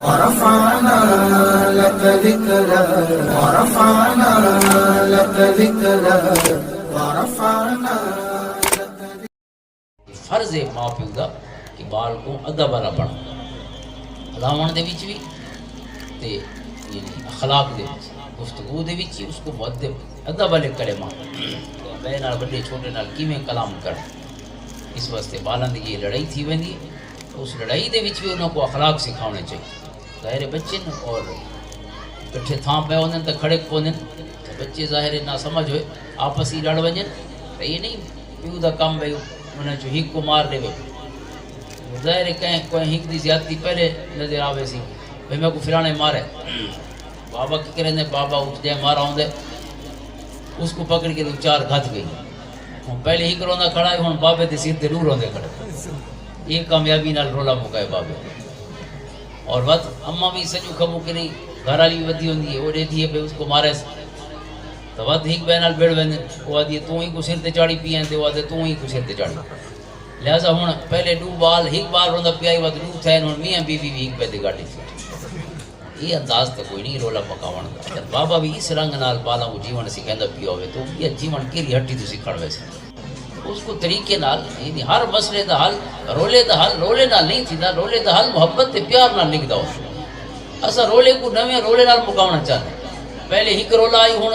ورفعنا لك ذكرك ورفعنا لك ذكرك ورفعنا لك فرض ہے ماں پیو دا کہ بال کو ادب والا بنا ہلاون دے وچ بھی تے یعنی اخلاق دے وچ گفتگو دے وچ اس کو مؤدب ادب والے کرے ماں بے نال بڑے چھوٹے نال کیویں کلام کر اس واسطے بالاں دی یہ لڑائی تھی ویندی اس لڑائی دے وچ بھی انہاں کو اخلاق سکھاونے چاہیے ظاہر بچے اور کٹھے تھاں پہ ہوندن تے کھڑے پوندن تے بچے ظاہر نہ سمجھ ہوئے آپس ہی لڑ ونجن تے یہ نہیں پیو دا کم بھئی انہاں جو ہک کو مار دے ظاہر ہے کہیں کوئی ہک دی زیادتی پہلے نظر آوے سی بھئی میں کو فلانے مارے بابا کی کریں دے بابا اٹھ جائے مارا ہوں دے اس کو پکڑ کے چار گھت گئی پہلے ہی کروندہ کھڑا ہے ہون بابے تے سیر تے نور ہوندے کھڑے یہ کامیابی نال رولا مکائے بابے اور وقت اماں بھی سجو کھبو کہ نہیں گھر والی ودی ہوندی ہے وہ دیتی ہے بھئی اس کو مارے تو وقت ہک بے نال بیڑ ویندے وہ آدھی تو ہی کو سر تے چاڑی پی ہیں تے وہ آدھے تو ہی کو سر تے چاڑی لہذا ہوں پہلے ڈو بال ہک بال روندہ پیائی وقت ڈو تھے ہوں میاں بیوی بھی ہک پہ دے گاڑی تھی یہ انداز تو کوئی نہیں رولا پکاون دا بابا بھی اس رنگ نال بالا کو جیون سکھیندا پیا ہوئے تو یہ جیون کیڑی ہٹی تو سکھڑ ویسے اس کو طریقے نال یعنی ہر مسئلے دا حل رولے نال نہیں تھیندا رولے دا حل محبت تے پیار نال نکدا ہو اسا رولے کو نویں رولے نال مکاونا چاہتے پہلے ہک رولا آئی ہن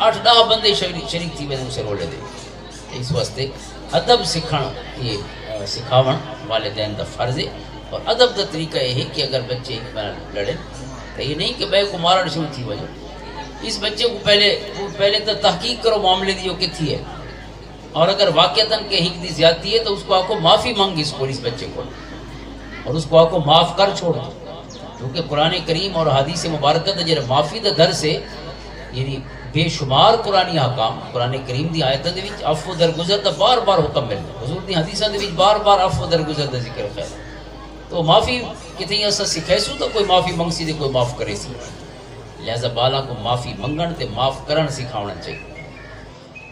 8-10 بندے شریک تھی ویندے اسے رولے دے اس واسطے ادب سکھن یہ سکھاون والدین دا فرض ہے اور ادب دا طریقہ یہ ہے کہ اگر بچے ایک بار لڑیں تو یہ نہیں کہ بے کو مارن شروع تھی وجہ اس بچے کو پہلے تو تحقیق کرو معاملے دی جو کتھی ہے اور اگر واقعتاً کہ ہک دی زیادتی ہے تو اس کو آپ کو معافی مانگی اس بچے کو اور اس کو آپ کو معاف کر چھوڑ دو کیونکہ قرآن کریم اور حدیث مبارکت جب معافی دا در سے یعنی بے شمار قرآنی حکام قرآن کریم دی آیتاں دے وچ عفو درگزر دا بار بار حکم ملدا حضور دی حدیثاں دے وچ بار بار عفو درگزر دا ذکر ہے تو معافی کتنی ایسا سکھائیسو تو کوئی معافی منگ سی دے کوئی معاف کرے سی لہذا بالا کو معافی منگن تے معاف کرن سکھاونا چاہیے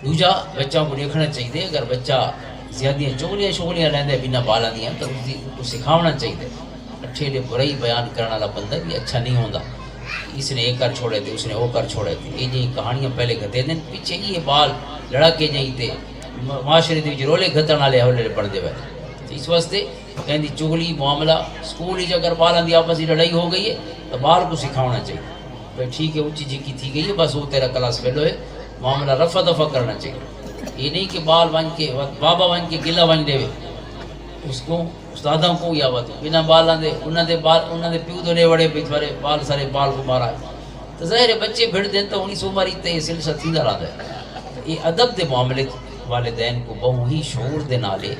دوجا بچہ کو دیکھنا چاہیے اگر بچہ زیادہ چغلیاں لیندے بنا بالا دیاں تو اس کو سکھاونا چاہیے اچھے لئے برائی بیان کرنے والا بندہ بھی اچھا نہیں ہوندا اس نے یہ کر چھوڑے تھے اس نے وہ کر چھوڑے تھے یہ جی کہانیاں پہلے گھتے دیں پیچھے یہ بال لڑا کے جائیں تھے معاشرے دے رولے گھتن والے حوالے پڑھتے ہوئے اس واسطے کہیں چغلی معاملہ سکول ہی اگر بالوں کی آپس کی لڑائی ہو گئی ہے تو بال کو سکھاونا چاہیے بھائی ٹھیک ہے اونچی جھکی تھی گئی ہے بس وہ تیرا کلاس فیل ہوئے معاملہ رفع دفع کرنا چاہیے یہ نہیں کہ بال ون کے بابا ون کے گلا ون دے اس کو استادوں کو یا بات بنا بالاں دے انہاں دے پیو دے وڑے پہ تھارے بال سارے بال کو مارا تو ظاہر بچے بھڑ دین تو انہی سو ماری تے یہ سلسلہ تھیندا رہندا ہے یہ ادب دے معاملے والدین کو بہت ہی شعور دے نالے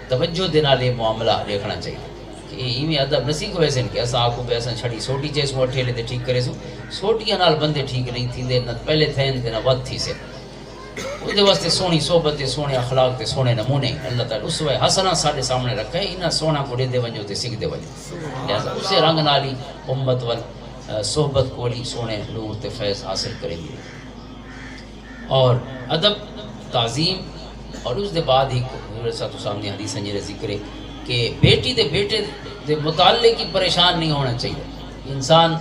توجہ دے نالے معاملہ دیکھنا چاہیے کہ ایویں ادب نہ سیکھو ویسے کہ اساں آکو پہ اساں چھڑی سوٹی چے سو ٹھیلے تے ٹھیک کرے سو سوٹیاں نال بندے ٹھیک نہیں تھیندے نہ پہلے تھین تے نہ ود تھی سے اس واسطے سونی صحبت سونے اخلاق تے سونے نمونے اللہ تعالیٰ اسوہ حسنہ سارے سامنے رکھے انہاں سونا کو دے ونجو تے سکھ دے ونجو لہذا اسے رنگ نالی امت وال صحبت کولی سونے نور تے فیض حاصل کریں گے اور ادب تعظیم اور اس دے بعد ہی حضور صلی اللہ علیہ وسلم حدیث انجیر ذکر ہے کہ بیٹی دے بیٹے دے متعلق کی پریشان نہیں ہونا چاہیے انسان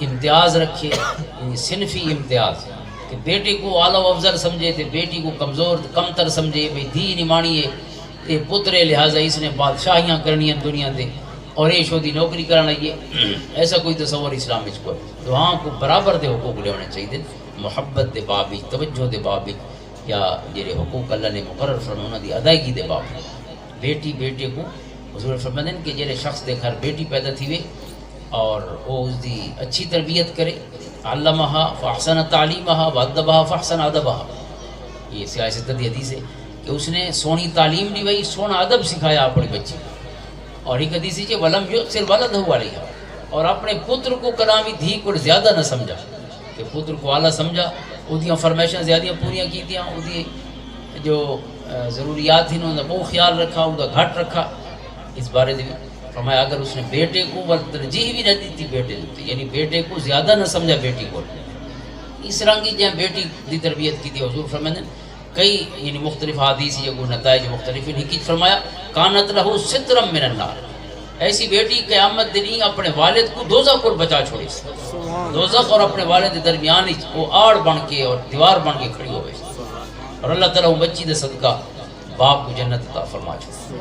امتیاز رکھے یعنی صنفی امتیاز کہ بیٹے کو اعلیٰ و افضل سمجھے تے بیٹی کو کمزور کم تر سمجھے بھئی دھی نمانی ہے تے پترے لہٰذا اس نے بادشاہیاں کرنی ہیں دنیا دے اور یہ شودی نوکری کرنا یہ ایسا کوئی تصور اسلام وچ کوئی تو ہاں کو برابر دے حقوق لے ہونے چاہیے محبت دے باب وچ توجہ دے باب وچ یا جڑے حقوق اللہ نے مقرر فرمائے انہاں دی ادائیگی دے باب بیٹی بیٹے کو حضور فرماتے ہیں کہ جڑے شخص دے گھر بیٹی پیدا تھی وے اور وہ اس دی اچھی تربیت کرے علمہا فاحسن تعلیمہا وادبہا فاحسن ادبہا یہ سیاست دی حدیث ہے کہ اس نے سونی تعلیم دی وہی سونا ادب سکھایا اپنی بچی اور ایک حدیث ہے کہ ولم یؤثر ولدہ علیہا اور اپنے پتر کو کلامی دھی کو زیادہ نہ سمجھا کہ پتر کو اعلیٰ سمجھا وہ فرمائشاں زیادہ پوریاں کی دیاں وہ جو ضروریات ہیں انہوں نے بہت خیال رکھا وہ گھٹ رکھا اس بارے میں فرمایا اگر اس نے بیٹے کو ترجیح بھی نہ دی تھی بیٹے دیتی یعنی بیٹے کو زیادہ نہ سمجھا بیٹی کو اس رنگی جہاں بیٹی دی تربیت کی تھی حضور فرماتے ہیں کئی یعنی مختلف حدیث یا کوئی نتائج مختلف ہی فرمایا کانت لہو سترم من النار ایسی بیٹی قیامت دن اپنے والد کو دوزخ کو بچا چھوڑی سی، دوزخ اور اپنے والد کے درمیان وہ آڑ بن کے اور دیوار بن کے کھڑی ہوئے، اور اللہ تعالیٰ وہ بچی دے صدقہ باپ کو جنت عطا فرما چھوڑی۔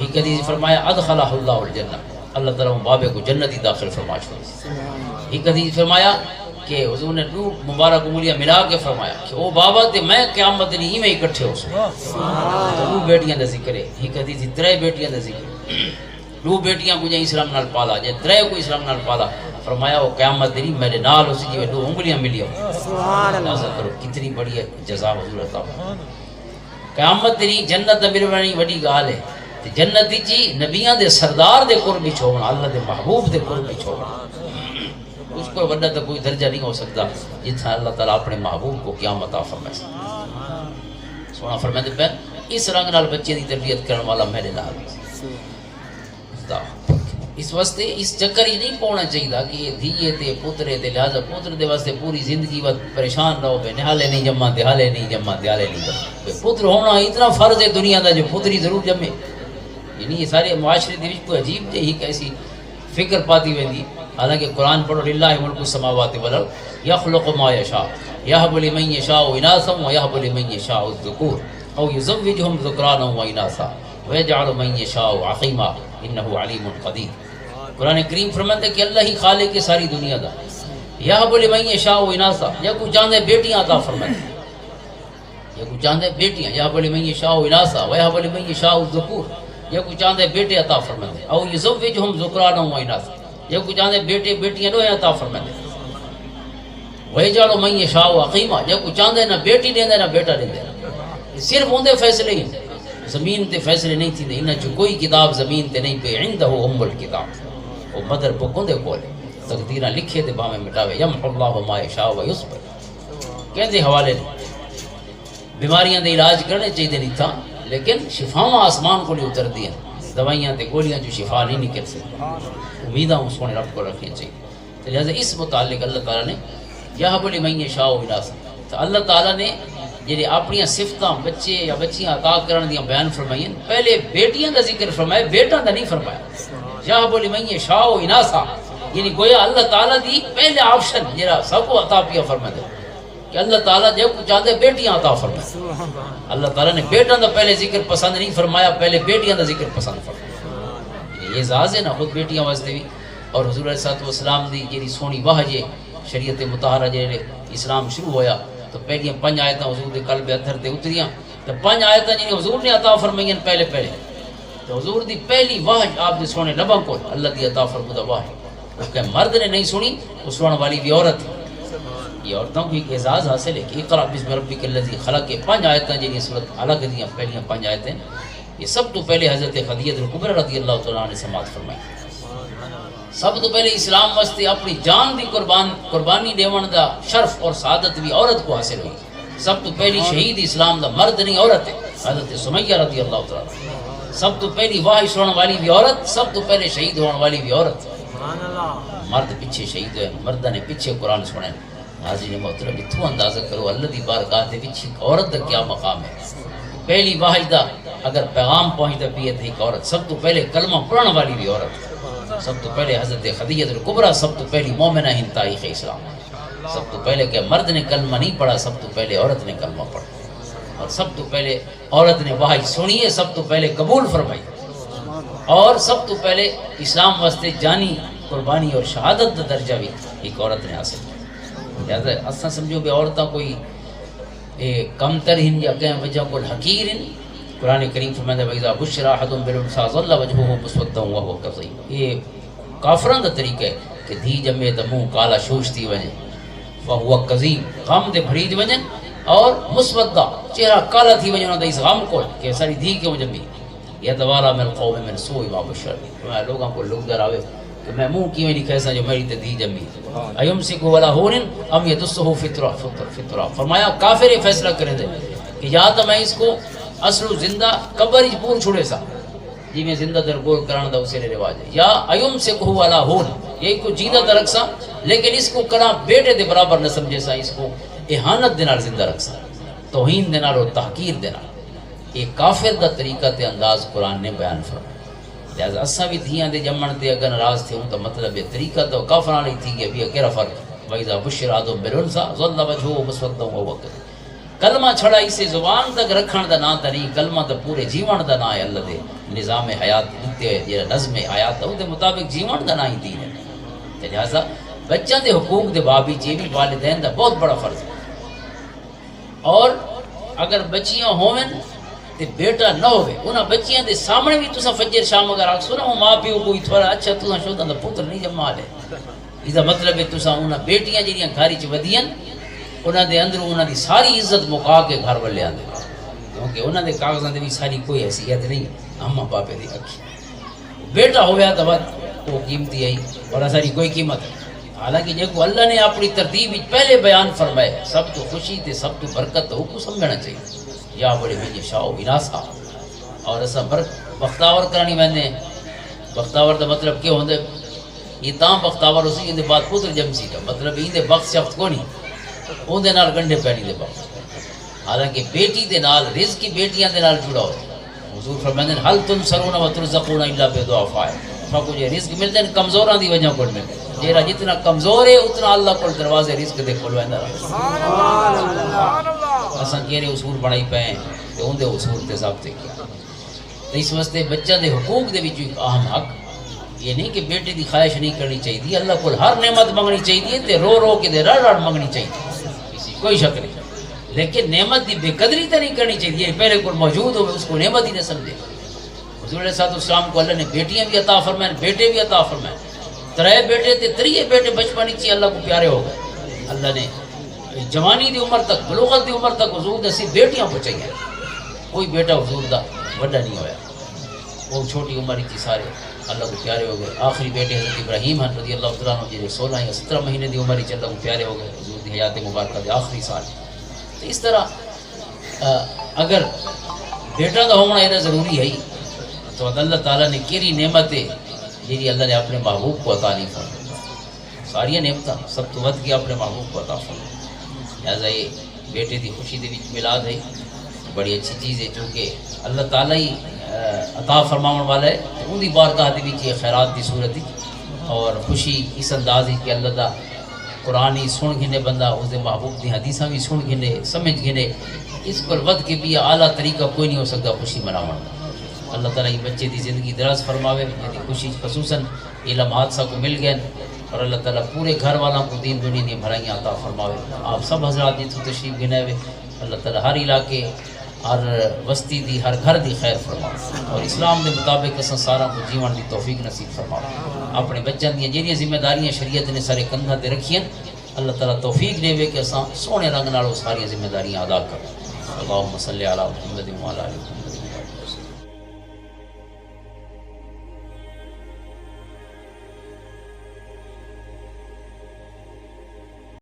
ایک حدیث فرمایا ادخلہ اللہ الجنہ، اللہ تعالیٰ وہ بابے کو جنت ہی داخل فرما چھوڑی۔ ایک حدیث فرمایا کہ حضور نے دو مبارک انگلیاں ملا کے فرمایا کہ او بابا تے میں قیامت دن ہی میں اکٹھے ہو سکوں۔ دو بیٹیاں دا ذکر ہے، ایک حدیث ترے بیٹیاں دا ذکر ہے، دو بیٹیاں کو جائیں اسلام نال پالا جائے ترے کو اسلام نال پالا، فرمایا وہ قیامت دن میرے نال اسی جی دو انگلیاں ملی ہو۔ اندازہ کرو کتنی بڑی جزا حضور عطا فرمائے۔ قیامت دن جنت ملوانی وڈی گال ہے، تے جنت جی نبیاں دے سردار دے قرب وچ ہونا، اللہ دے محبوب دے قرب وچ ہونا، اس کو بڑا تو کوئی درجہ نہیں ہو سکتا جتنا اللہ تعالیٰ اپنے محبوب کو قیامت عطا فرمائے۔ سونا فرمائے پہ اس رنگ نال بچے دی تربیت کرنے والا میرے نال، اس واسطے اس چکر ہی نہیں پاؤنا چاہیے کہ یہ دھیے تے پترے تے، لہٰذا پتر دے واسطے پوری زندگی وقت پریشان رہو بے نہالے نہیں جمع، دیہالے نہیں جمع، دیہالے نہیں جمع۔ پتر ہونا اتنا فرض ہے دنیا دا جو پتری ضرور جمے، یعنی یہ سارے معاشرے دی کوئی عجیب جہی کیسی فکر پاتی ویندی۔ حالانکہ قرآن پڑھو للہ ملک السماوات والارض یخلق ما یشاء یہب لمن یشاء اناثا ویہب لمن یشاء الذکور او یزوجہم ذکرانا واناثا ویجعل من یشاء عقیما انہ علیم قدیر۔ قرآن کریم فرماتا ہے کہ اللہ ہی خالق ہے ساری دنیا دا، یہب لمن یشاء اناثا، یا کو چاہندے بیٹیاں عطا فرماتا ہے، یا کو چاہندے بیٹیاں، یہب لمن یشاء اناثا ویہب لمن یشاء الذکور، یا کو چاہندے بیٹے عطا فرماتا ہے، او یزوجہم ذکرانا واناثا، یا کو چاہندے بیٹے بیٹیاں دو عطا فرماتے ہیں، ویجعل من یشاء عقیما، یا کو چاہندے نہ بیٹی دیندے نہ بیٹا دیندے، صرف اندے فیصلے ہی زمین تے فیصلے نہیں تھی، انہاں چ کوئی کتاب زمین تے نہیں پہ، عندہ الکتاب، وہ مدر بک اندے کول تقدیراں لکھے تے باویں مٹاوے، یمحو اللہ ما یشاء ویثبت، کہندے حوالے نہیں۔ بیماریاں دے علاج کرنے چاہیے نہیں تھا، لیکن شفاواں آسمان کو نہیں اتر دیا، دوائیاں تے گولیاں جو شفا نہیں نکل سکتی، امیداں اس سونے رب کو رکھنی چاہیے۔ تو لہٰذا اس متعلق اللہ تعالیٰ نے یہب لمن یشاء اناثا، تو اللہ تعالیٰ نے جڑے اپنی صفتاں بچے یا بچیاں عطا کرن دیاں بیان فرمائیں، پہلے بیٹیاں دا ذکر فرمایا، بیٹاں دا نہیں فرمایا۔ یہب لمن یشاء اناثا یعنی گویا اللہ تعالیٰ دی پہلے آپشن جڑا سب کو عطا پیا فرمائے کہ اللہ تعالیٰ جب کو چاہتے بیٹیاں عطا فرمائے۔ اللہ تعالیٰ نے بیٹاں دا پہلے ذکر پسند نہیں فرمایا، پہلے بیٹیاں دا ذکر پسند فرمایا۔ یہ اعزاز ہے نا خود بیٹیاں واسطے بھی، اور حضور علیہ السلام دی جی سونی وحی شریعت مطہرہ جڑے اسلام شروع ہویا تو پہلیاں 5 آیتاں حضور دے قلب اتھر تے اتریاں، تو 5 آیتاں جنہیں حضور نے عطا فرمائیں پہلے تو حضور دی پہلی وحی آپ دے سونے لباں کو اللہ دی عطا فرمودہ وحی، اس کے مرد نے نہیں سنی، اس سننے والی بھی عورت ہے۔ یہ عورتوں کو ایک اعزاز حاصل ہے کہ اقرأ بسم ربک الذی خلق کے 5 آیتاں جنہیں صورت الگ دیاں پہلیاں 5 آیتیں، یہ سب تو پہلے حضرت خدیجہ الکبریٰ رضی اللہ تعالیٰ نے سماعت فرمائی۔ سب تو پہلے اسلام واسطے اپنی جان دی قربانی دیون دا شرف اور سعادت بھی عورت کو حاصل ہوئی۔ سب تو پہلی شہید اسلام دا مرد نہیں عورت ہے، حضرت سمیہ رضی اللہ تعالیٰ۔ سب تو پہلی وحی سننے والی بھی عورت، سب تو پہلے شہید ہونے والی بھی عورت۔ مرد پیچھے شہید ہوئے، مردہ نے پیچھے قرآن سنے۔ حاضرین محترم اتھو اندازہ کرو اللہ دی بارگاہ دے وچ ایک عورت دا کیا مقام ہے۔ پہلی وحی دا اگر پیغام پہنچتا پیے تھی ایک عورت، سب تو پہلے کلمہ پڑھنے والی بھی عورت، سب تو پہلے حضرت خدیجہ الکبریٰ، سب تو پہلی مومنہ ہند تاریخ اسلام، سب تو پہلے کہ مرد نے کلمہ نہیں پڑھا، سب تو پہلے عورت نے کلمہ پڑھا، اور سب تو پہلے عورت نے وحی سنی ہے، سب تو پہلے قبول فرمائی، اور سب تو پہلے اسلام واسطے جانی قربانی اور شہادت کا درجہ بھی ایک عورت نے حاصل کیا۔ لہٰذا اصلا سمجھو کہ عورتیں کوئی کم تر ہن یا کہیں وجہ کو حقیر ہن۔ قرآن کریم فرماتا ہے وَإِذَا بُشِّرَ أَحَدٌ بِالْأُنثَىٰ ظَلَّ وَجْهُهُ مُسْوَدًّا وَهُوَ كَظِيمٌ، یہ کافران دا طریقہ ہے کہ دھی جمے تو منہ کالا شوش تھی وجہ، وَهُوَ كَظِيمٌ غم دے بھرید وجہ، اور مسودہ چہرہ کالا تھی وجہ دا اس غم کو کہ ساری دھی کیوں جمی، يَتَوَارَىٰ مِنَ الْقَوْمِ مِنْ سُوءِ مَا بُشِّرَ بِهِ، لوگوں کو لوگ ڈراوے کہ میں منہ کیوں نہیں کہسا جو میری تے دھی جمی، اَيُمْسِكُ وَلَا هُونٍ أَمْ يَدُسُّهُ فِي التُّرَابِ، فرمایا کافر یہ فیصلہ کریں دے کہ یا تو میں اس کو اصل زندہ قبر ہی پور چھوڑے سا جی میں زندہ درگور کرانا دا اسے رواج ہے، یا ایوم سے کہو والا ہون یہی کو جیدہ در رکھ سا، لیکن اس کو کنا بیٹے دے برابر نہ سمجھے سا، اس کو احانت دینا زندہ رکھ سا، توہین دینا اور تحقیر دینا، ایک کافر دا طریقہ تے انداز قرآن نے بیان فرمایا۔ لہذا اساں بھی دھیاں دے جمن تے اگر ناراض تھیوں تو مطلب یہ طریقہ تو کافراں علی تھی کہ بھی کہڑا فرق وَإِذَا بُشِّرَ أَحَدُهُم بِالْأُنثَىٰ ظَلَّ وَجْهُهُ مُسْوَدًّا وَهُوَ كَظِيمٌ کلمہ چھڑا اسے زبان تک رکھن دا نام تے نہیں، کلمہ تے پورے جیون دا نام ہے، اللہ دے نظام حیات تے جڑا نظم حیات ہے دے مطابق جیون دا نام ہی دین ہے۔ تے لہذا بچوں دے حقوق دے بابی جی بھی والدین دا بہت بڑا فرض ہے۔ اور اگر بچیاں ہوون تے بیٹا نہ ہوئے انہاں بچیاں دے سامنے بھی تساں فجر شام اگر آکھو نا ماں پیو کوئی تھوڑا اچھا تساں شودا دا پتر نہیں جمع لے، اس دا مطلب ہے تساں انہاں بیٹیاں جڑیاں گھر وچ ودیاں انہاں دے اندر انہاں دی ساری عزت مکا کے گھر والے آندے، کیونکہ انہاں دے کاغذاں دے بھی ساری کوئی حیثیت نہیں اماں باپے دی اکھی، بیٹا ہویا تو وہ قیمتی ہے اور ساری کوئی قیمت ہے۔ حالانکہ جے کو اللہ نے اپنی ترتیب پہلے بیان فرمائے سب تو خوشی تے سب تو برکت تو کو سمجھنا چاہیے یا بڑے میں شاہ وناسا اور ایسا بختاور کرانی میں نے بختاور دا مطلب کیا ہوندے یہ تام بختاور اسی اندے بعد پتر جمسی کا مطلب اندے بخت شفت کو نہیں اندے نال گنڈے پہنی دے بخت، حالانکہ بیٹی دے نال رزق کی بیٹیاں دے نال جڑا ہوئے حضور فرمائے حل تنصرون و ترزقون الا بضعفاء کو جو رزق ملتے ہیں کمزوراں دی وجہ کو ملتے جیرا جتنا کمزور ہے اتنا اللہ کو دروازے رزق دے کھلویندا سبحان اللہ۔ اساں کیڑے اصول بنائی پے تے اون دے اصول تے ضابطے کیا تے اس واسطے بچہ دے حقوق دے وچ ایک اہم حق یہ نہیں کہ بیٹے دی خواہش نہیں کرنی چاہیے، اللہ کو ہر نعمت منگنی چاہیے تے رو رو کے دے رڑ رڑ منگنی چاہیے، کسی کوئی شک نہیں، لیکن نعمت دی بے قدری تے نہیں کرنی چاہیے، پہلے کو موجود ہو اس کو نعمت ہی نہ سمجھے۔ حضور علیہ السلام کو اللہ نے بیٹیاں بھی عطا فرمائیں بیٹے بھی عطا فرمائیں، ترے بیٹے تے تریے بیٹے بچپن ہی اللہ کو پیارے ہو گئے، اللہ نے جوانی دی عمر تک بلوغت دی عمر تک حضور نے صرف بیٹیاں پہنچائی ہیں، کوئی بیٹا حضور دا بڑا نہیں ہویا، وہ چھوٹی عمر ہی سارے اللہ کو پیارے ہو گئے۔ آخری بیٹے حضرت ابراہیم ہیں رضی اللہ تعالیٰ عنہ جنہیں 16 یا 17 مہینے دی عمر ہی اللہ کو پیارے ہو گئے حضور دی حیات مبارکہ دے آخری سال۔ تو اس طرح اگر بیٹا دا ہونا یہ ضروری ہے تو اللہ تعالیٰ نے کیری نعمت ہے جی اللہ نے اپنے محبوب کو عطا نہیں فرمائی، ساری نعمت سب تو ود کے اپنے محبوب کو عطا فرمائی، لہٰذا یہ بیٹے دی خوشی دے وچ میلاد ہے بڑی اچھی چیز ہے چونکہ اللہ تعالیٰ ہی عطا فرماون والا ہے، ان دی بارگاہ دے وچ یہ خیرات دی صورت ہے اور خوشی اس انداز ہے کہ اللہ دا قرآن ہی سن گھنے بندہ اس دے محبوب دی حدیثاں بھی سن گھنے سمجھ گھنے، اس پر ود کے بھی اعلیٰ طریقہ کوئی نہیں ہو سکتا خوشی مناون کا۔ اللہ تعالیٰ یہ بچے دی زندگی دراز فرماوے، یہ خوشی خصوصاً علم حادثہ کو مل گئے اور اللہ تعالیٰ پورے گھر والوں کو دین دنیا دی بھلائیاں عطا فرماوے۔ آپ سب حضرات جتوں تشریف گنے ہوئے اللہ تعالیٰ ہر علاقے ہر بستی دی ہر گھر دی خیر فرماوے اور اسلام دے مطابق اساں سارا کو جیون دی توفیق نصیب فرماوے۔ اپنے بچوں دی جہڑیاں ذمہ داریاں شریعت نے سارے کندھاں تے رکھیاں اللہ تعالیٰ توفیق دے کہ اساں سونے رنگ نال وہ ساری ذمہ داریاں ادا کریں۔ اللہم صلی علی محمد و علی آلہ محمد۔